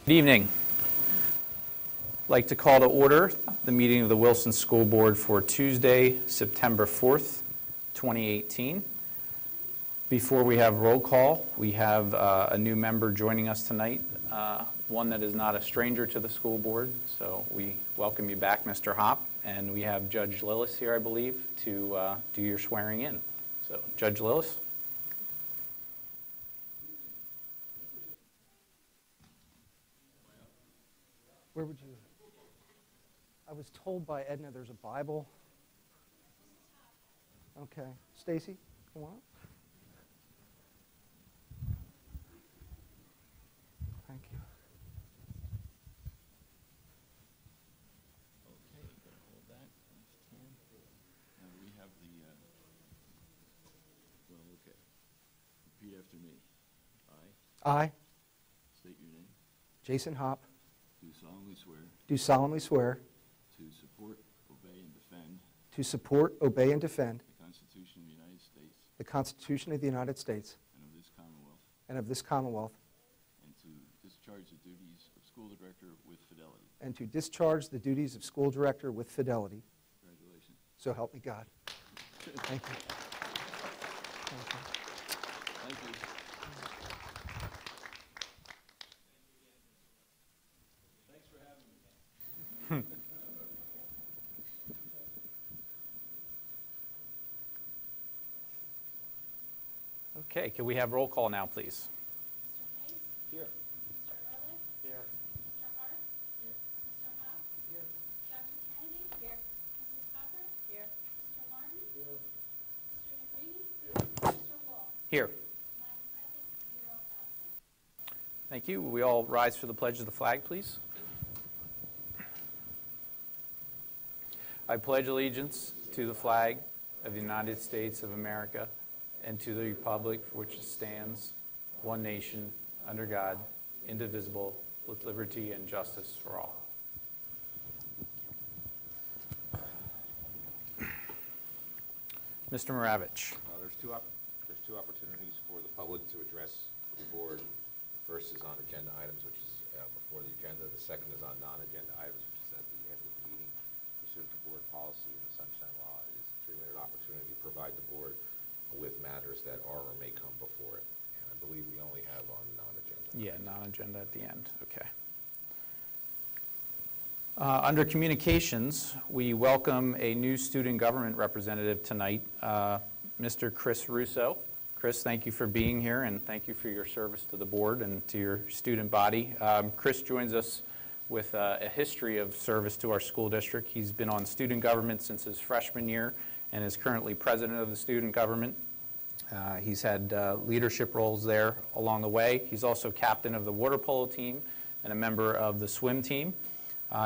Good evening. I'd like to call to order the meeting of the Wilson School Board for Tuesday, September 4th, 2018. Before we have roll call, we have a new member joining us tonight, one that is not a stranger to the school board. So we welcome you back, Mr. Hopp, and we have Judge Lillis here, I believe, to do your swearing in. So, Judge Lillis. Where would you? I was told by Edna there's a Bible. Okay. Stacy, come on. Thank you. Okay, you can hold that. Now we have the, well, okay. Repeat after me. I, State your name. Jason Hopp, Do solemnly swear do solemnly swear to support, obey, and defend to support, obey, and defend the Constitution of the United States the Constitution of the United States and of this Commonwealth, and of this Commonwealth, and to discharge the duties of school director with fidelity. and to discharge the duties of school director with fidelity. Congratulations. So help me God. Thank you. Thank you. Thank you. Thanks for having me. Okay, can we have roll call now, please? Mr. Case? Here. Mr. Ehrlich? Here. Mr. Hart? Here. Mr. Hopp? Here. Dr. Kennedy? Here. Mrs. Tucker? Here. Mr. Martin? Here. Mr. McGreevy? Here. Mr. Wolf? Here. 9 present, 0 absent. Thank you. Will we all rise for the pledge of the flag, please? I pledge allegiance to the flag of the United States of America and to the republic for which it stands, one nation, under God, indivisible, with liberty and justice for all. Mr. Moravich. There's two opportunities for the public to address the board. The first is on agenda items, which is before the agenda. The second is on non-agenda items, which is at the end of the meeting. Pursuant to board policy and the Sunshine Law, it is a 3-minute opportunity to provide the board with matters that are or may come before it. And I believe we only have on non-agenda. Yeah, non-agenda at the end. Okay. Under communications, we welcome a new student government representative tonight, Mr. Chris Russo. Chris, thank you for being here, and thank you for your service to the board and to your student body. Chris joins us with a history of service to our school district. He's been on student government since his freshman year and is currently president of the student government. He's had leadership roles there along the way. He's also captain of the water polo team and a member of the swim team.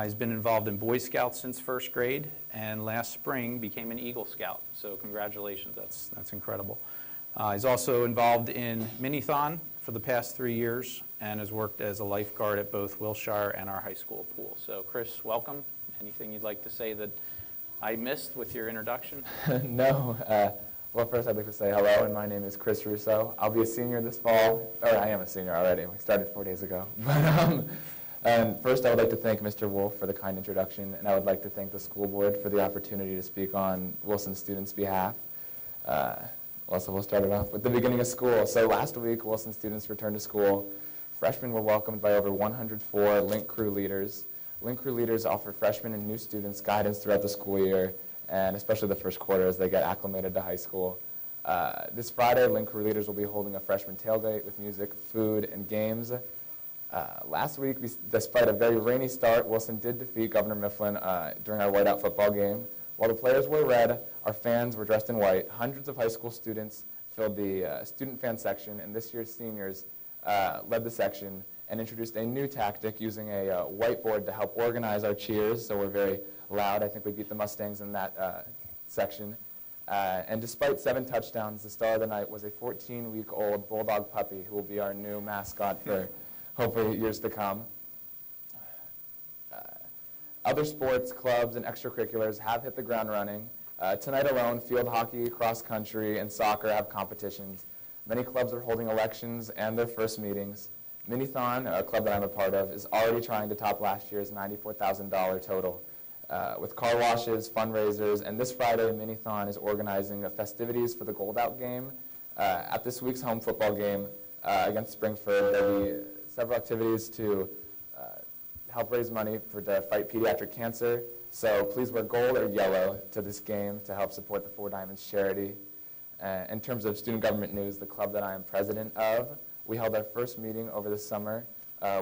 He's been involved in Boy Scouts since first grade, and last spring became an Eagle Scout. So congratulations, that's incredible. He's also involved in Minithon for the past 3 years and has worked as a lifeguard at both Wilshire and our high school pool. So Chris, welcome. Anything you'd like to say that I missed with your introduction? No. Well, first I'd like to say hello, and my name is Chris Russo. I'll be a senior this fall, or I am a senior already. We started 4 days ago. But first I would like to thank Mr. Wolf for the kind introduction, and I would like to thank the school board for the opportunity to speak on Wilson students' behalf. Also, we'll start it off with the beginning of school. So last week, Wilson students returned to school. Freshmen were welcomed by over 104 Link Crew leaders. Link Crew leaders offer freshmen and new students guidance throughout the school year, and especially the first quarter as they get acclimated to high school. This Friday, Link Crew leaders will be holding a freshman tailgate with music, food, and games. Last week, despite a very rainy start, Wilson did defeat Governor Mifflin during our whiteout football game. While the players wore red, our fans were dressed in white. Hundreds of high school students filled the student fan section, and this year's seniors led the section and introduced a new tactic using a whiteboard to help organize our cheers. So we're very loud. I think we beat the Mustangs in that section. And despite 7 touchdowns, the star of the night was a 14-week-old bulldog puppy who will be our new mascot for hopefully years to come. Other sports, clubs, and extracurriculars have hit the ground running. Tonight alone, field hockey, cross country, and soccer have competitions. Many clubs are holding elections and their first meetings. Minithon, a club that I'm a part of, is already trying to top last year's $94,000 total. With car washes, fundraisers, and this Friday, Minithon is organizing festivities for the Gold Out game. At this week's home football game against Springford, there will be several activities to help raise money to fight pediatric cancer. So please wear gold or yellow to this game to help support the Four Diamonds charity. In terms of student government news, the club that I am president of, we held our first meeting over the summer.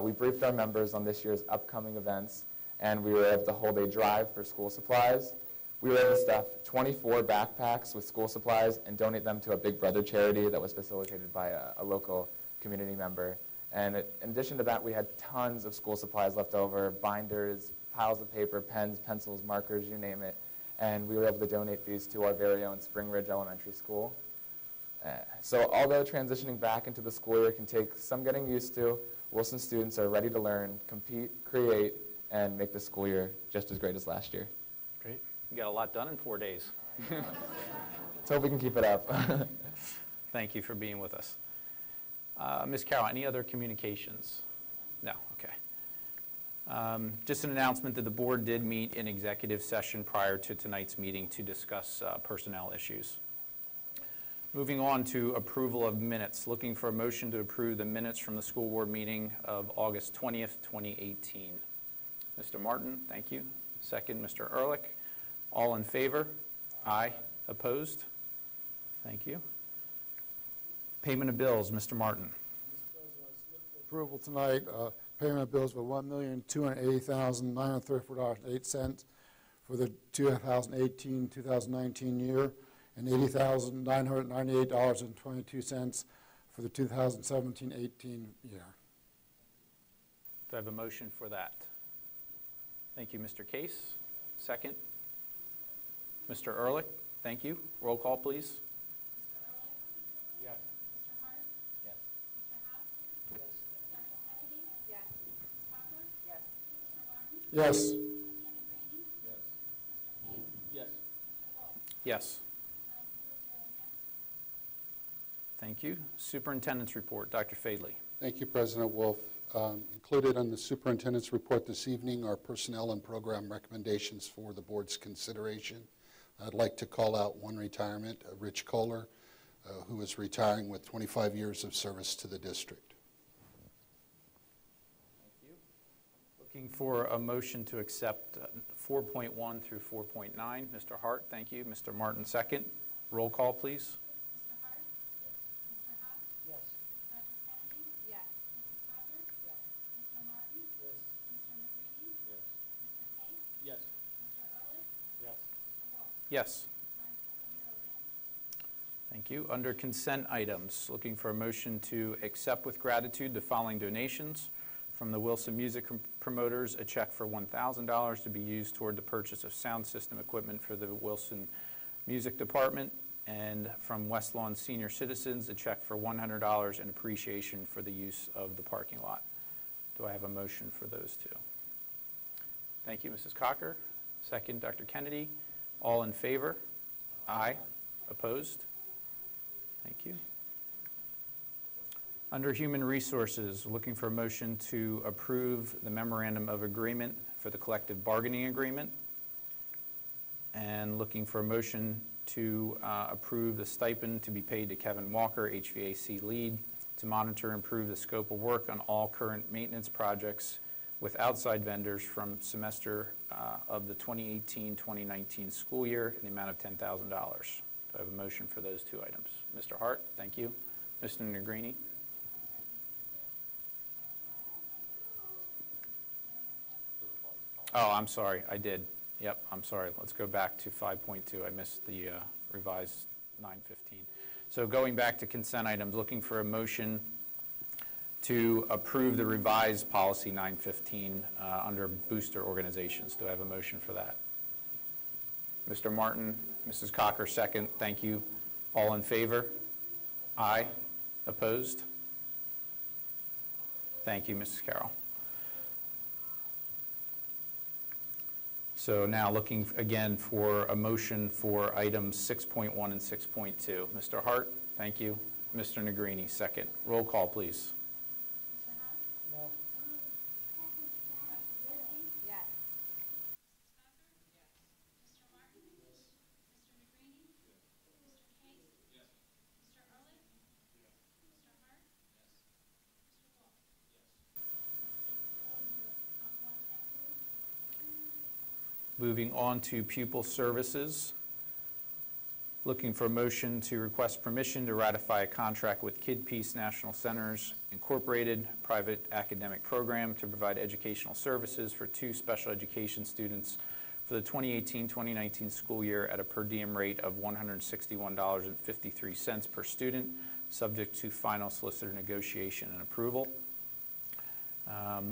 We briefed our members on this year's upcoming events, and we were able to hold a drive for school supplies. We were able to stuff 24 backpacks with school supplies and donate them to a Big Brother charity that was facilitated by a local community member. And in addition to that, we had tons of school supplies left over, binders, piles of paper, pens, pencils, markers, you name it. And we were able to donate these to our very own Spring Ridge Elementary School. So although transitioning back into the school year can take some getting used to, Wilson students are ready to learn, compete, create, and make the school year just as great as last year. Great. You got a lot done in 4 days. Let's hope we can keep it up. Thank you for being with us. Ms. Carroll, any other communications? No, okay. Just an announcement that the board did meet in executive session prior to tonight's meeting to discuss personnel issues. Moving on to approval of minutes. Looking for a motion to approve the minutes from the school board meeting of August 20th, 2018. Mr. Martin, thank you. Second, Mr. Ehrlich. All in favor? Aye. Opposed? Thank you. Payment of bills, Mr. Martin. Approval tonight, payment of bills for $1,280,934.08 for the 2018-2019 year, and $80,998.22 for the 2017-18 year. Do I have a motion for that? Thank you, Mr. Case. Second. Mr. Ehrlich, thank you. Roll call, please. Mr. Hart? Yes. Mr. House? Yes. Dr. Kennedy? Yes. Mrs. Cocker? Yes. Mr. Martin? Yes. Mr. Negrini? Yes. Mr. Case? Yes. Mr. Wolf? Yes. 9-0 yes. Thank you. Superintendent's report. Dr. Fadley. Thank you, President Wolf. Included on the superintendent's report this evening are personnel and program recommendations for the board's consideration. I'd like to call out one retirement, Rich Kohler, who is retiring with 25 years of service to the district. Thank you. Looking for a motion to accept 4.1 through 4.9. Mr. Hart, thank you. Mr. Martin, second. Roll call, please. Mr. Hart? Mr. House? Yes. Dr. Kennedy? Yes. Mrs. Cocker? Yes. Mr. Martin? Yes. Mr. Negrini? Yes. Mr. Case? Yes. Mr. Ehrlich? Yes. Mr. Wolf? Yes. 9-0 yes. Thank you. Under consent items, looking for a motion to accept with gratitude the following donations. From the Wilson Music Promoters, a check for $1,000 to be used toward the purchase of sound system equipment for the Wilson Music Department. And from West Lawn Senior Citizens, a check for $100 in appreciation for the use of the parking lot. Do I have a motion for those two? Thank you, Mrs. Cocker. Second, Dr. Kennedy. All in favor? Aye. Opposed? Thank you. Under Human Resources, looking for a motion to approve the memorandum of agreement for the collective bargaining agreement. And looking for a motion to approve the stipend to be paid to Kevin Walker, HVAC lead, to monitor and improve the scope of work on all current maintenance projects with outside vendors from semester of the 2018-2019 school year in the amount of $10,000. Do I have a motion for those two items? Mr. Hart, thank you. Mr. Negrini. Oh, I'm sorry, I did. Yep, I'm sorry. Let's go back to 5.2. I missed the revised 915. So going back to consent items, looking for a motion to approve the revised policy 915 under booster organizations. Do I have a motion for that? Mr. Martin, Mrs. Cocker, second. Thank you. All in favor? Aye. Opposed? Thank you, Mrs. Carroll. So now looking again for a motion for items 6.1 and 6.2. Mr. Hart, thank you. Mr. Negrini, second. Roll call, please. Mr. House? Moving on to pupil services. Looking for a motion to request permission to ratify a contract with Kid Peace National Centers Incorporated, private academic program to provide educational services for 2 special education students for the 2018-2019 school year at a per diem rate of $161.53 per student, subject to final solicitor negotiation and approval.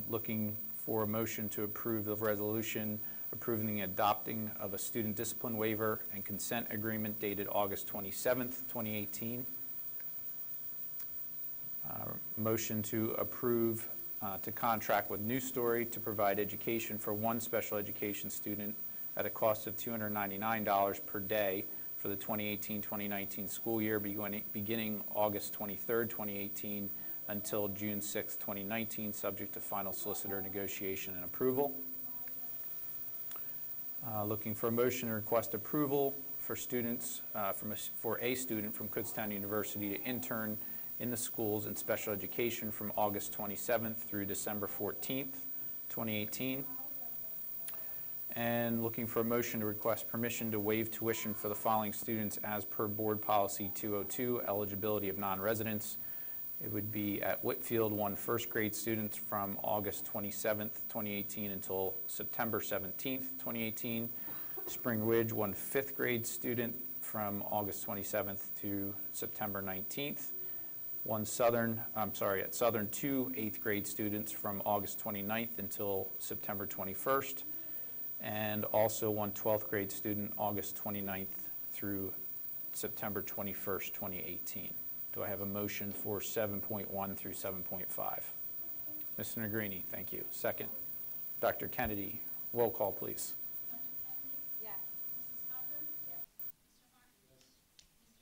Looking for a motion to approve the resolution approving the adopting of a student discipline waiver and consent agreement dated August 27th, 2018. Motion to approve to contract with New Story to provide education for 1 special education student at a cost of $299 per day for the 2018-2019 school year beginning August 23rd, 2018 until June 6th, 2019, subject to final solicitor negotiation and approval. Looking for a motion to request approval for students, for a student from Kutztown University to intern in the schools in special education from August 27th through December 14th, 2018. And looking for a motion to request permission to waive tuition for the following students as per Board Policy 202, eligibility of non-residents. It would be at Whitfield, 1 first-grade student from August 27th, 2018 until September 17th, 2018. Spring Ridge, 1 fifth-grade student from August 27th to September 19th. At Southern, 2 eighth-grade students from August 29th until September 21st. And also 1 12th-grade student, August 29th through September 21st, 2018. Do I have a motion for 7.1 through 7.5? Mr. Negrini, thank you. Second. Dr. Kennedy, roll call, please. Dr. Kennedy? Yes. Mrs. Cochran? Yes. Mr. Martin? Yes. Mr.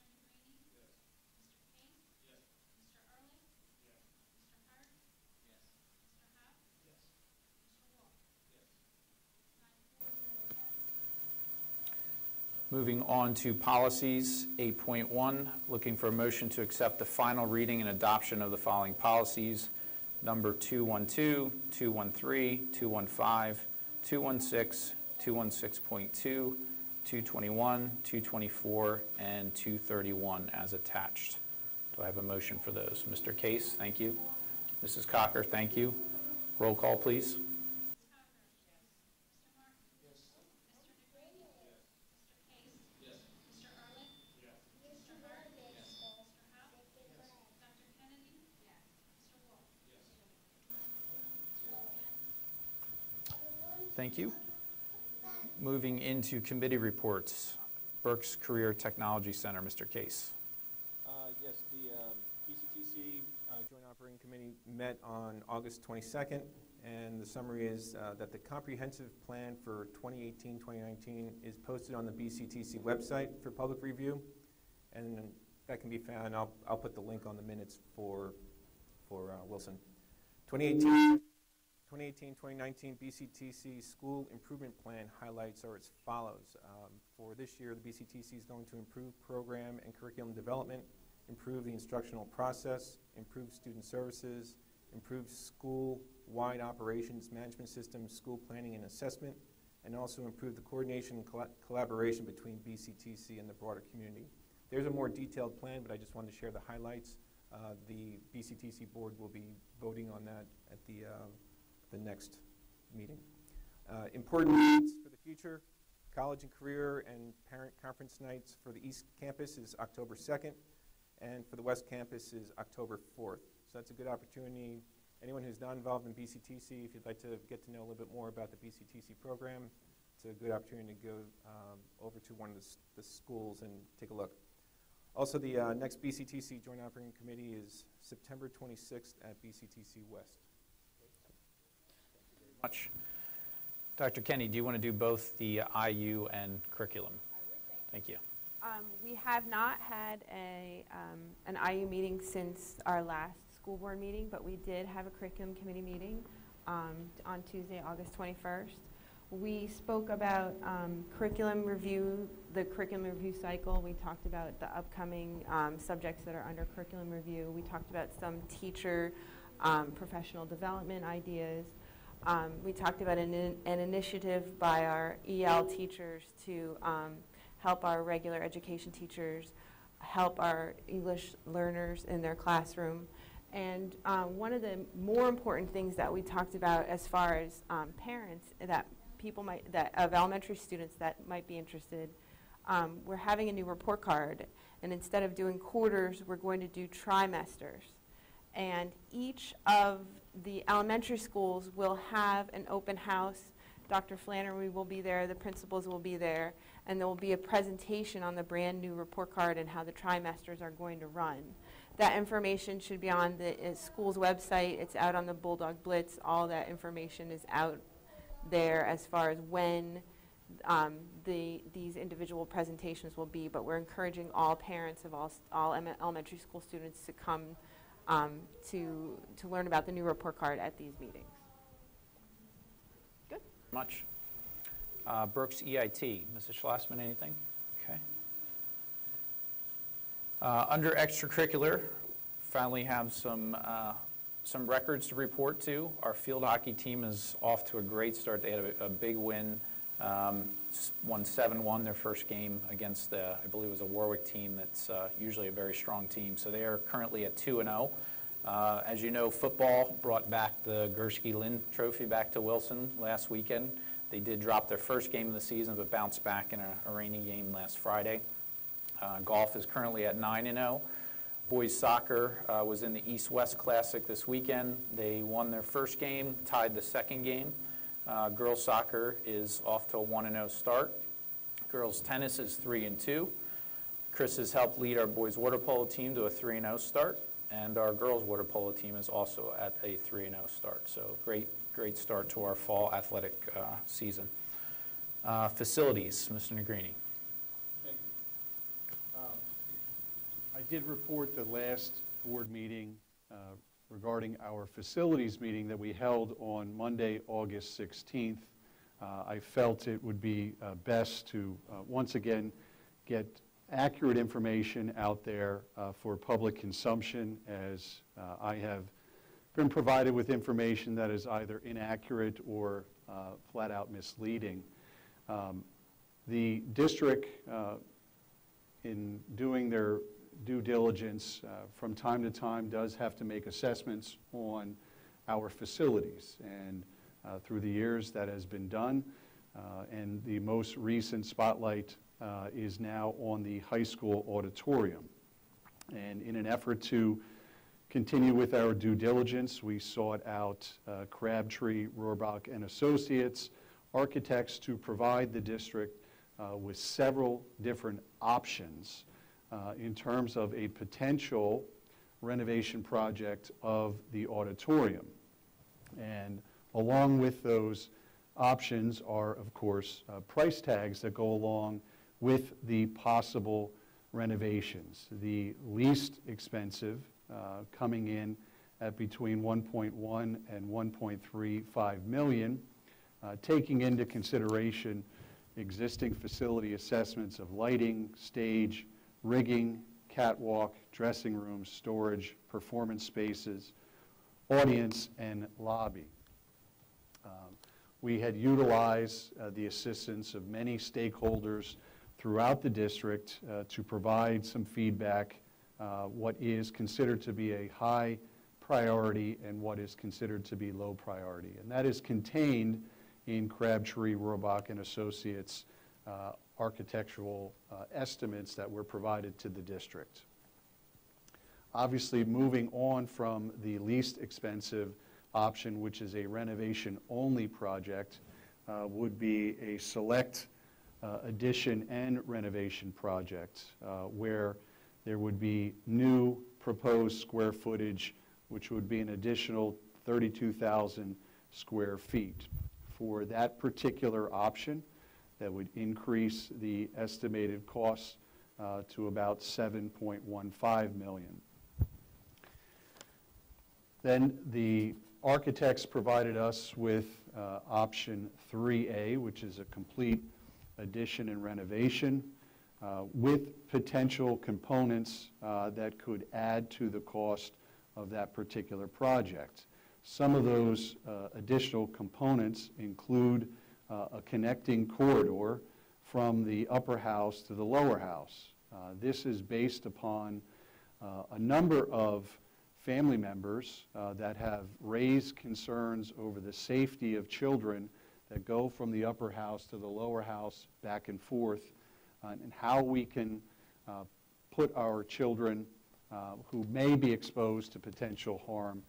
Negrini? Yes. Mr. Case? Yes. Mr. Early? Yes. Mr. Hurd? Yes. Mr. Howe? Yes. Mr. Wolf? Yes. 9-4, 0 against. Moving on to policies, 8.1, looking for a motion to accept the final reading and adoption of the following policies: number 212, 213, 215, 216, 216.2, 221, 224, and 231 as attached. Do I have a motion for those? Mr. Case, thank you. Mrs. Cocker, thank you. Roll call, please. Thank you. Moving into committee reports. Burke's Career Technology Center, Mr. Case. Yes, the Bctc Joint Operating Committee met on August 22nd, and the summary is that the comprehensive plan for 2018-2019 is posted on the Bctc website for public review, and that can be found. I'll put the link on the minutes for Wilson. 2018-2019 Bctc School Improvement Plan highlights are as follows. For this year, the Bctc is going to improve program and curriculum development, improve the instructional process, improve student services, improve school-wide operations management systems, school planning and assessment, and also improve the coordination and collaboration between Bctc and the broader community. There's a more detailed plan, but I just wanted to share the highlights. The Bctc board will be voting on that at the next meeting. Important dates for the future: college and career and parent conference nights for the East Campus is October 2nd, and for the West Campus is October 4th. So that's a good opportunity. Anyone who's not involved in Bctc, if you'd like to get to know a little bit more about the Bctc program, it's a good opportunity to go over to one of the schools and take a look. Also, the next Bctc Joint Operating Committee is September 26th at Bctc West. Much. Dr. Kenny, do you want to do both the IU and curriculum? Thank you. We have not had an IU meeting since our last school board meeting, but we did have a curriculum committee meeting on Tuesday, August 21st. We spoke about curriculum review, the curriculum review cycle. We talked about the upcoming subjects that are under curriculum review. We talked about some teacher professional development ideas. We talked about an initiative by our EL teachers to help our regular education teachers, help our English learners in their classroom. And one of the more important things that we talked about as far as parents that of elementary students that might be interested, we're having a new report card, and instead of doing quarters, we're going to do trimesters. And each of the elementary schools will have an open house. Dr. Flannery will be there, the principals will be there, and there will be a presentation on the brand new report card and how the trimesters are going to run. That information should be on the school's website. It's out on the Bulldog Blitz. All that information is out there as far as when these individual presentations will be, but we're encouraging all parents of all elementary school students to come to learn about the new report card at these meetings. Good. Much. Burke's EIT. Mrs. Schlossman, anything? Okay. Under extracurricular, finally have some records to report to. Our field hockey team is off to a great start. They had a big win, won 7-1 their first game against I believe it was a Warwick team that's usually a very strong team. So they are currently at 2-0. As you know, football brought back the Gursky-Lynn Trophy back to Wilson last weekend. They did drop their first game of the season, but bounced back in a rainy game last Friday. Golf is currently at 9-0. Boys soccer was in the East-West Classic this weekend. They won their first game, tied the second game. Girls soccer is off to a 1-0 start. Girls tennis is 3-2. Chris has helped lead our boys water polo team to a 3-0 start, and our girls water polo team is also at a 3-0 start. So great start to our fall athletic season. Facilities, Mr. Negrini. I did report the last board meeting regarding our facilities meeting that we held on Monday, August 16th. I felt it would be best to once again get accurate information out there for public consumption, as I have been provided with information that is either inaccurate or flat out misleading. The district, in doing their due diligence from time to time, does have to make assessments on our facilities, and through the years that has been done, and the most recent spotlight is now on the high school auditorium. And in an effort to continue with our due diligence, we sought out Crabtree, Rohrbach and Associates, architects, to provide the district with several different options in terms of a potential renovation project of the auditorium. And along with those options are, of course, price tags that go along with the possible renovations. The least expensive coming in at between 1.1 and 1.35 million, taking into consideration existing facility assessments of lighting, stage, rigging, catwalk, dressing rooms, storage, performance spaces, audience, and lobby. We had utilized the assistance of many stakeholders throughout the district to provide some feedback, what is considered to be a high priority and what is considered to be low priority. And that is contained in Crabtree, Rohrbach and Associates architectural estimates that were provided to the district. Obviously, moving on from the least expensive option, which is a renovation-only project, would be a select addition and renovation project where there would be new proposed square footage, which would be an additional 32,000 square feet. For that particular option, that would increase the estimated cost to about $7.15 million. Then the architects provided us with option 3A, which is a complete addition and renovation with potential components that could add to the cost of that particular project. Some of those additional components include a connecting corridor from the upper house to the lower house. This is based upon a number of family members that have raised concerns over the safety of children that go from the upper house to the lower house back and forth, and how we can put our children who may be exposed to potential harm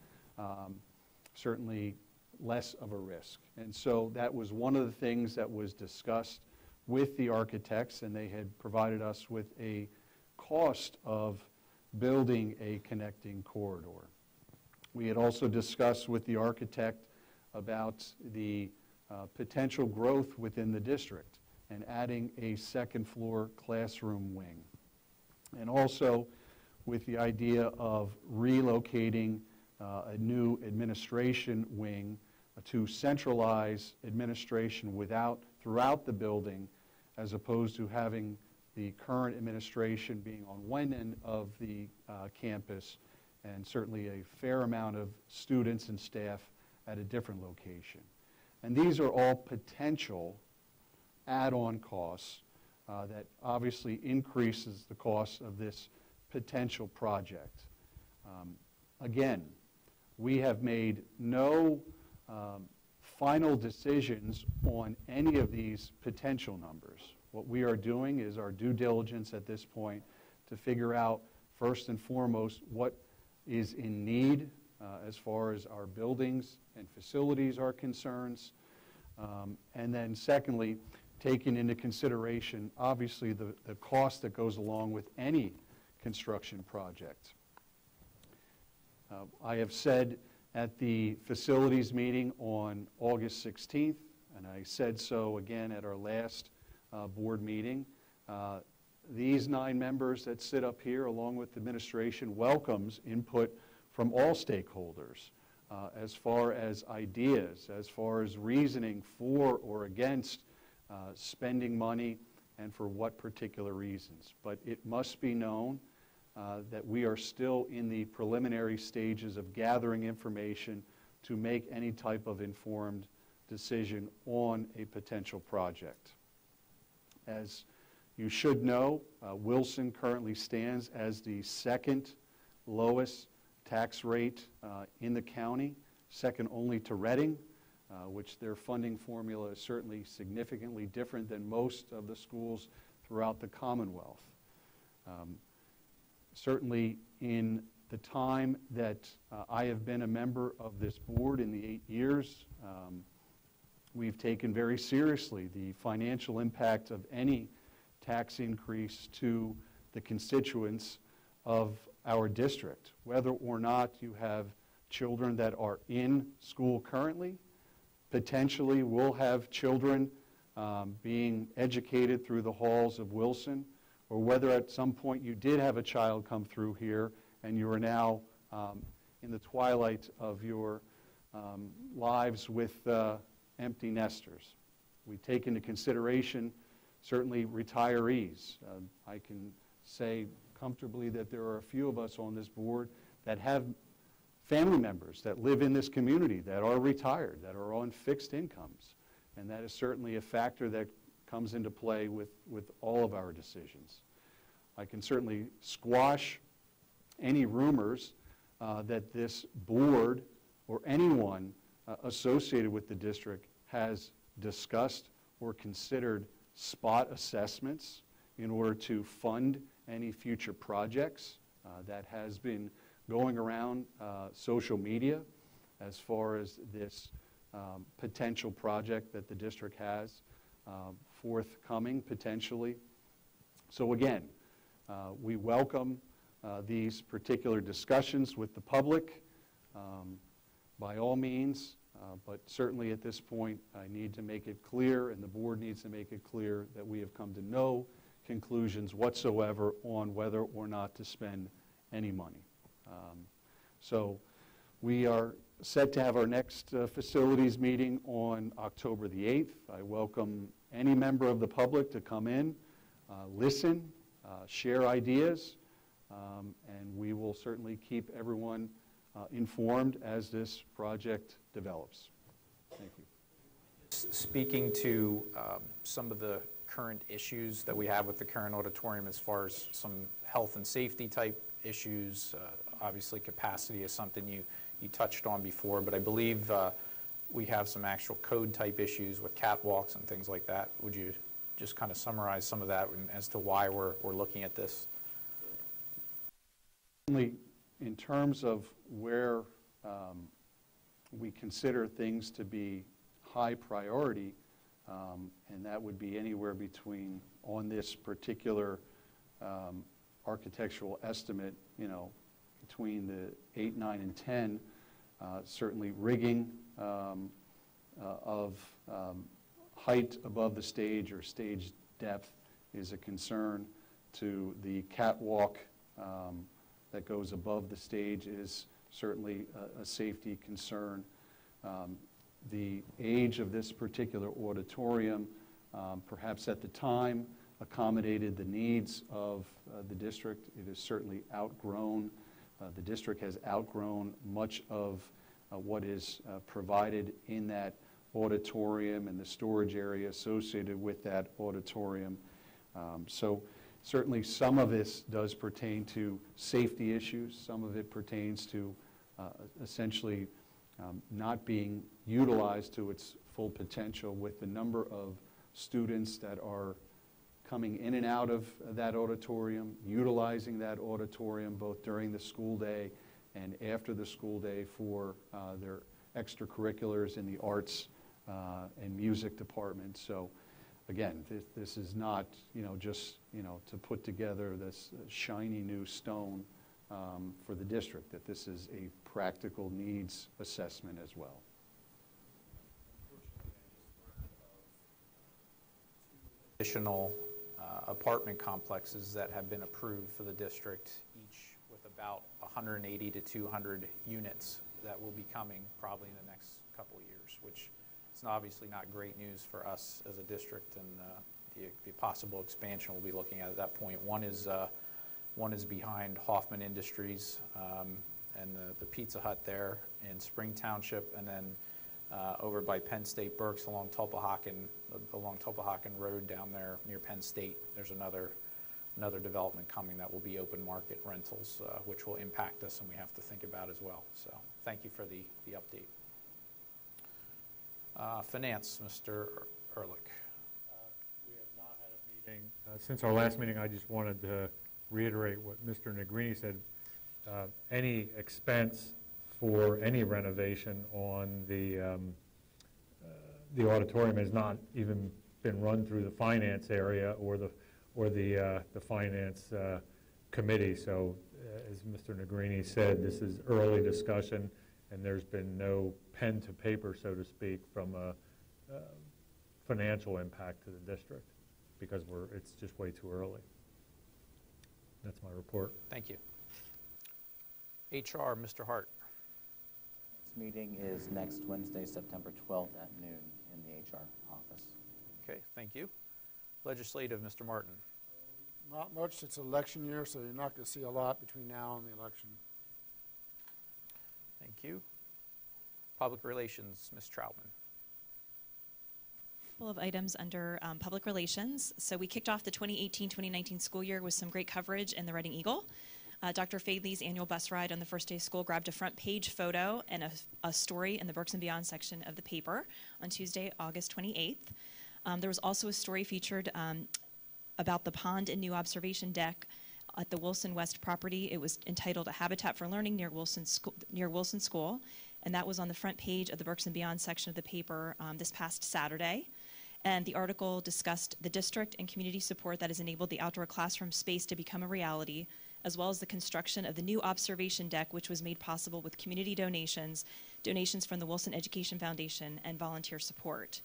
certainly less of a risk. And so that was one of the things that was discussed with the architects, and they had provided us with a cost of building a connecting corridor. We had also discussed with the architect about the potential growth within the district and adding a second floor classroom wing. And also with the idea of relocating a new administration wing to centralize administration throughout the building, as opposed to having the current administration being on one end of the campus, and certainly a fair amount of students and staff at a different location. And these are all potential add-on costs that obviously increases the cost of this potential project. Again, we have made no final decisions on any of these potential numbers. What we are doing is our due diligence at this point to figure out, first and foremost, what is in need as far as our buildings and facilities are concerned. And then secondly, taking into consideration, obviously, the cost that goes along with any construction project. I have said at the facilities meeting on August 16th, and I said so again at our last board meeting, these 9 members that sit up here, along with the administration, welcomes input from all stakeholders as far as ideas, as far as reasoning for or against spending money and for what particular reasons. But it must be known that we are still in the preliminary stages of gathering information to make any type of informed decision on a potential project. As you should know, Wilson currently stands as the second lowest tax rate in the county, second only to Reading, which their funding formula is certainly significantly different than most of the schools throughout the Commonwealth. Certainly in the time that I have been a member of this board in the 8 years, we've taken very seriously the financial impact of any tax increase to the constituents of our district. Whether or not you have children that are in school currently, potentially will have children being educated through the halls of Wilson, or whether at some point you did have a child come through here and you are now in the twilight of your lives with empty nesters. We take into consideration certainly retirees. I can say comfortably that there are a few of us on this board that have family members that live in this community that are retired, that are on fixed incomes. And that is certainly a factor that comes into play with all of our decisions. I can certainly squash any rumors that this board or anyone associated with the district has discussed or considered spot assessments in order to fund any future projects. That has been going around social media as far as this potential project that the district has forthcoming potentially. So again, we welcome these particular discussions with the public by all means, but certainly at this point I need to make it clear, and the board needs to make it clear, that we have come to no conclusions whatsoever on whether or not to spend any money. So we are set to have our next facilities meeting on October the 8th. I welcome any member of the public to come in, listen, share ideas, and we will certainly keep everyone informed as this project develops. Thank you. Speaking to some of the current issues that we have with the current auditorium as far as some health and safety type issues, obviously capacity is something you touched on before, but I believe we have some actual code type issues with catwalks and things like that. Would you just kind of summarize some of that as to why we're looking at this? In terms of where we consider things to be high priority, and that would be anywhere between, on this particular architectural estimate, between the 8, 9, and 10, certainly rigging of height above the stage or stage depth is a concern. To the catwalk that goes above the stage is certainly a safety concern. The age of this particular auditorium, perhaps at the time, accommodated the needs of the district. It is certainly outgrown. The district has outgrown much of what is provided in that auditorium and the storage area associated with that auditorium. So certainly some of this does pertain to safety issues. Some of it pertains to essentially not being utilized to its full potential with the number of students that are coming in and out of that auditorium, utilizing that auditorium both during the school day and after the school day for their extracurriculars in the arts and music department. So again, this is not, just, to put together this shiny new stone for the district, that this is a practical needs assessment as well. Additional apartment complexes that have been approved for the district, each with about 180 to 200 units that will be coming probably in the next couple of years, which is obviously not great news for us as a district, and the possible expansion we'll be looking at that point. One is behind Hoffman Industries and the Pizza Hut there in Spring Township, and then over by Penn State Burke's along Tulpehocken Road down there near Penn State. There's another development coming that will be open market rentals, which will impact us and we have to think about as well. So thank you for the update. Finance, Mr. Ehrlich. We have not had a meeting. Since our last meeting, I just wanted to reiterate what Mr. Negrini said. Any expense for any renovation on the auditorium has not even been run through the finance area or the finance committee. So as Mr. Negrini said, this is early discussion, and there's been no pen to paper, so to speak, from a financial impact to the district because it's just way too early. That's my report. Thank you. HR, Mr. Hart. This meeting is next Wednesday, September 12th at noon in the HR office. Okay, thank you. Legislative, Mr. Martin. Not much. It's election year, so you're not going to see a lot between now and the election. Thank you. Public Relations, Ms. Troutman. Couple of items under public relations. So we kicked off the 2018-2019 school year with some great coverage in the Reading Eagle. Dr. Fadley's annual bus ride on the first day of school grabbed a front page photo and a story in the Burks and Beyond section of the paper on Tuesday, August 28th. There was also a story featured about the pond and new observation deck at the Wilson West property. It was entitled "A Habitat for Learning near Wilson School," and that was on the front page of the Burks and Beyond section of the paper this past Saturday. And the article discussed the district and community support that has enabled the outdoor classroom space to become a reality, as well as the construction of the new observation deck, which was made possible with community donations from the Wilson Education Foundation, and volunteer support.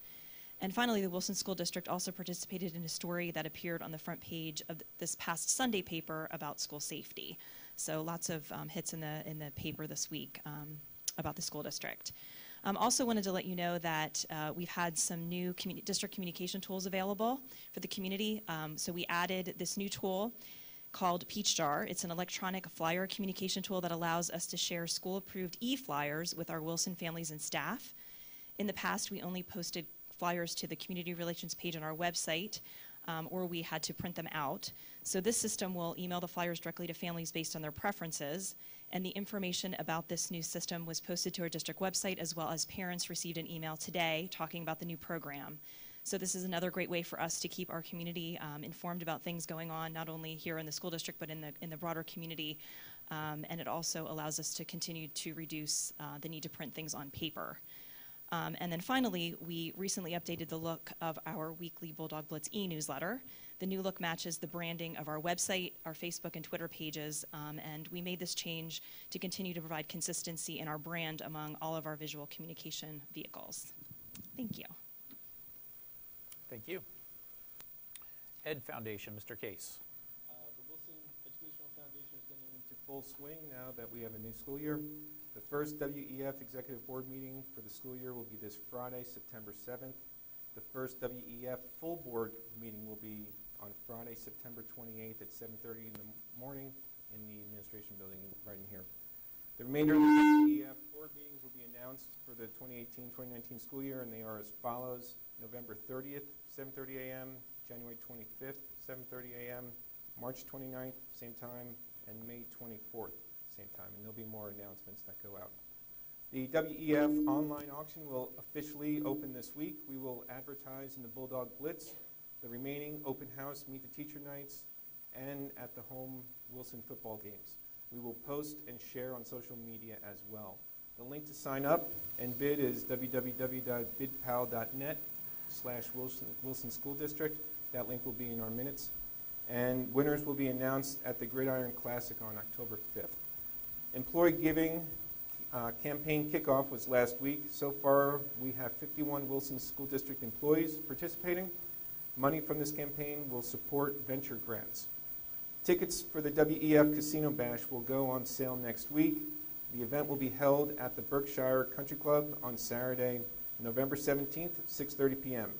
And finally, the Wilson School District also participated in a story that appeared on the front page of this past Sunday paper about school safety. So lots of hits in the paper this week about the school district. Also wanted to let you know that we've had some new district communication tools available for the community. So we added this new tool called Peach Jar. It's an electronic flyer communication tool that allows us to share school-approved e-flyers with our Wilson families and staff. In the past, we only posted flyers to the community relations page on our website, or we had to print them out. So this system will email the flyers directly to families based on their preferences, and the information about this new system was posted to our district website, as well as parents received an email today talking about the new program. So this is another great way for us to keep our community informed about things going on, not only here in the school district, but in the broader community. And it also allows us to continue to reduce the need to print things on paper. And then finally, we recently updated the look of our weekly Bulldog Blitz e-newsletter. The new look matches the branding of our website, our Facebook and Twitter pages, and we made this change to continue to provide consistency in our brand among all of our visual communication vehicles. Thank you. Thank you. Ed Foundation, Mr. Case. The Wilson Educational Foundation is getting into full swing now that we have a new school year. The first WEF Executive Board meeting for the school year will be this Friday, September 7th. The first WEF Full Board meeting will be on Friday, September 28th at 7:30 in the morning in the administration building right in here. The remainder of the WEF board meetings will be announced for the 2018-2019 school year, and they are as follows: November 30th, 7:30 a.m., January 25th, 7:30 a.m., March 29th, same time, and May 24th, same time. And there'll be more announcements that go out. The WEF online auction will officially open this week. We will advertise in the Bulldog Blitz, the remaining open house, meet the teacher nights, and at the home Wilson football games. We will post and share on social media as well. The link to sign up and bid is www.bidpal.net/Wilson School District. That link will be in our minutes. And winners will be announced at the Gridiron Classic on October 5th. Employee giving campaign kickoff was last week. So far, we have 51 Wilson School District employees participating. Money from this campaign will support venture grants. Tickets for the WEF Casino Bash will go on sale next week. The event will be held at the Berkshire Country Club on Saturday, November 17th, 6:30 p.m.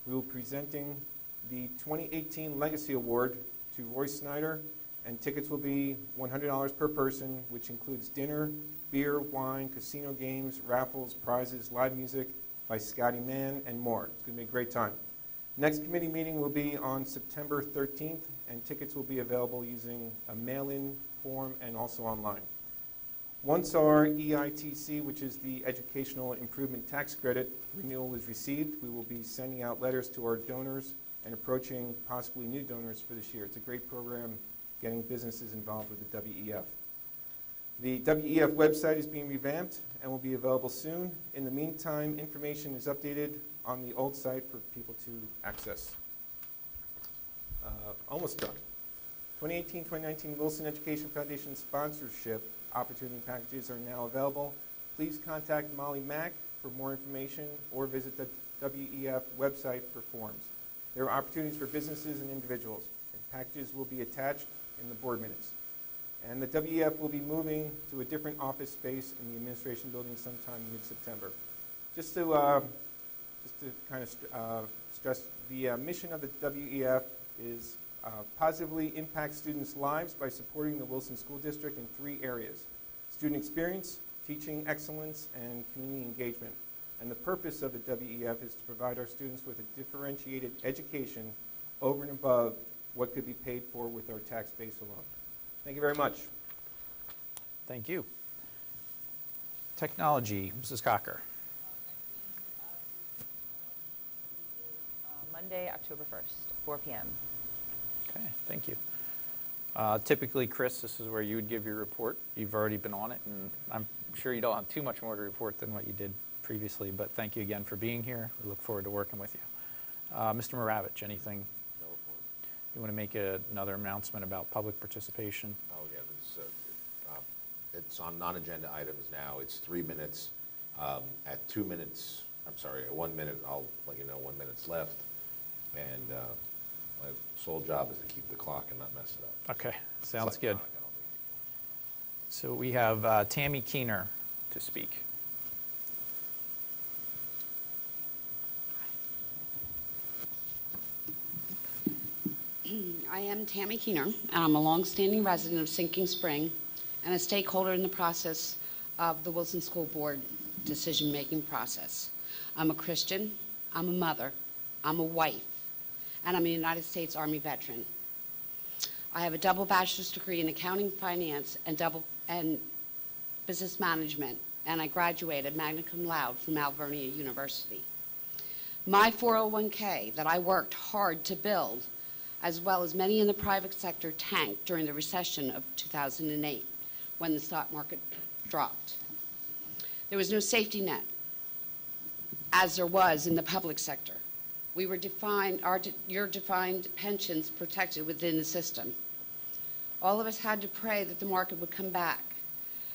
We will be presenting the 2018 Legacy Award to Roy Snyder, and tickets will be $100 per person, which includes dinner, beer, wine, casino games, raffles, prizes, live music by Scotty Mann, and more. It's going to be a great time. Next committee meeting will be on September 13th, and tickets will be available using a mail-in form and also online. Once our EITC, which is the Educational Improvement Tax Credit, renewal is received, we will be sending out letters to our donors and approaching possibly new donors for this year. It's a great program getting businesses involved with the WEF. The WEF website is being revamped and will be available soon. In the meantime, information is updated on the old site for people to access. Almost done. 2018-2019 Wilson Education Foundation sponsorship opportunity packages are now available. Please contact Molly Mack for more information or visit the WEF website for forms. There are opportunities for businesses and individuals, and packages will be attached in the board minutes. And the WEF will be moving to a different office space in the administration building sometime mid-September. Just to kind of stress, the mission of the WEF is positively impact students' lives by supporting the Wilson School District in 3 areas: student experience, teaching excellence, and community engagement. And the purpose of the WEF is to provide our students with a differentiated education over and above what could be paid for with our tax base alone. Thank you very much. Thank you. Technology, Mrs. Cocker. Monday, October 1st, 4 p.m. Okay, thank you. Typically, Chris, this is where you would give your report. You've already been on it, and I'm sure you don't have too much more to report than what you did previously, but thank you again for being here. We look forward to working with you. Mr. Moravich, anything? No report. You want to make another announcement about public participation? Oh, yeah, it's on non-agenda items now. It's 3 minutes. At 2 minutes, I'm sorry, at 1 minute, I'll let you know 1 minute's left. And my sole job is to keep the clock and not mess it up. Okay, sounds good. So we have Tammy Keener to speak. I am Tammy Keener, and I'm a longstanding resident of Sinking Spring and a stakeholder in the process of the Wilson School Board decision-making process. I'm a Christian, I'm a mother, I'm a wife, and I'm a United States Army veteran. I have a double bachelor's degree in accounting, finance, and business management, and I graduated magna cum laude from Alvernia University. My 401k that I worked hard to build, as well as many in the private sector, tanked during the recession of 2008 when the stock market dropped. There was no safety net, as there was in the public sector. We were your defined pensions protected within the system. All of us had to pray that the market would come back,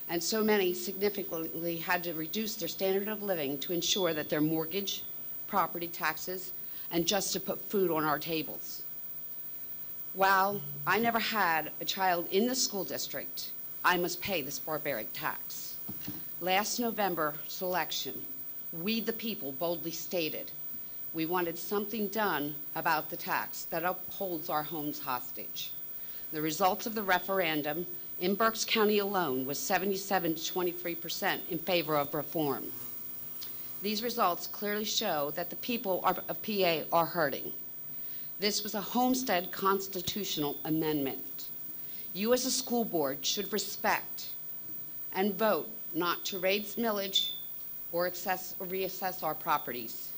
and so many significantly had to reduce their standard of living to ensure that their mortgage, property taxes, and just to put food on our tables. While I never had a child in the school district, I must pay this barbaric tax. Last November's election, we the people boldly stated we wanted something done about the tax that upholds our homes hostage. The results of the referendum in Berks County alone was 77 to 23% in favor of reform. These results clearly show that the people of PA are hurting. This was a homestead constitutional amendment. You as a school board should respect and vote not to raise millage or reassess our properties.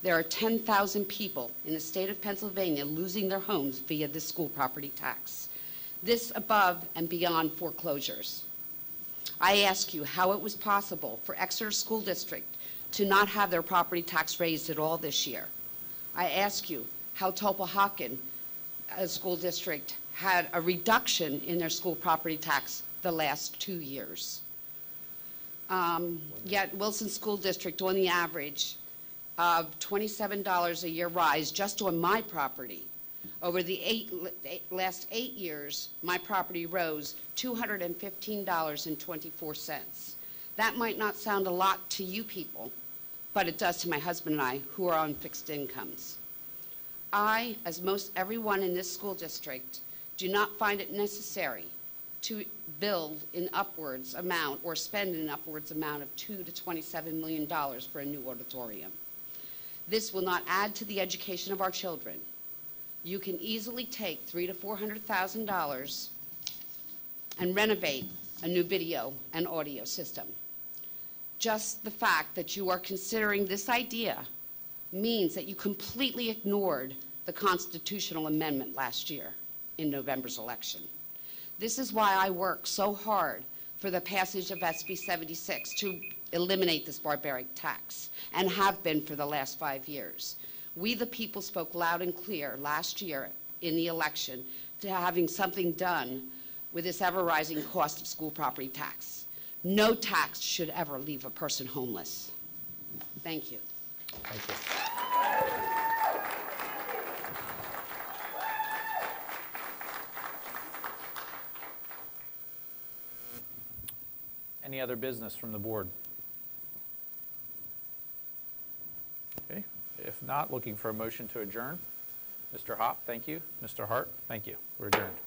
There are 10,000 people in the state of Pennsylvania losing their homes via the school property tax. This above and beyond foreclosures. I ask you how it was possible for Exeter School District to not have their property tax raised at all this year. I ask you how Tulpehocken School District had a reduction in their school property tax the last 2 years. Yet Wilson School District, on the average of $27 a year rise just on my property, over the last 8 years, my property rose $215.24. That might not sound a lot to you people, but it does to my husband and I, who are on fixed incomes. I, as most everyone in this school district, do not find it necessary to build in upwards amount or spend an upwards amount of $2 to $27 million for a new auditorium. This will not add to the education of our children. You can easily take $300,000 to $400,000 and renovate a new video and audio system. Just the fact that you are considering this idea means that you completely ignored the constitutional amendment last year in November's election. This is why I work so hard for the passage of SB 76 to eliminate this barbaric tax, and have been for the last 5 years. We the people spoke loud and clear last year in the election to having something done with this ever-rising cost of school property tax. No tax should ever leave a person homeless. Thank you. Thank you. Any other business from the board? Okay. If not, looking for a motion to adjourn. Mr. Hopp, thank you. Mr. Hart, thank you. We're adjourned.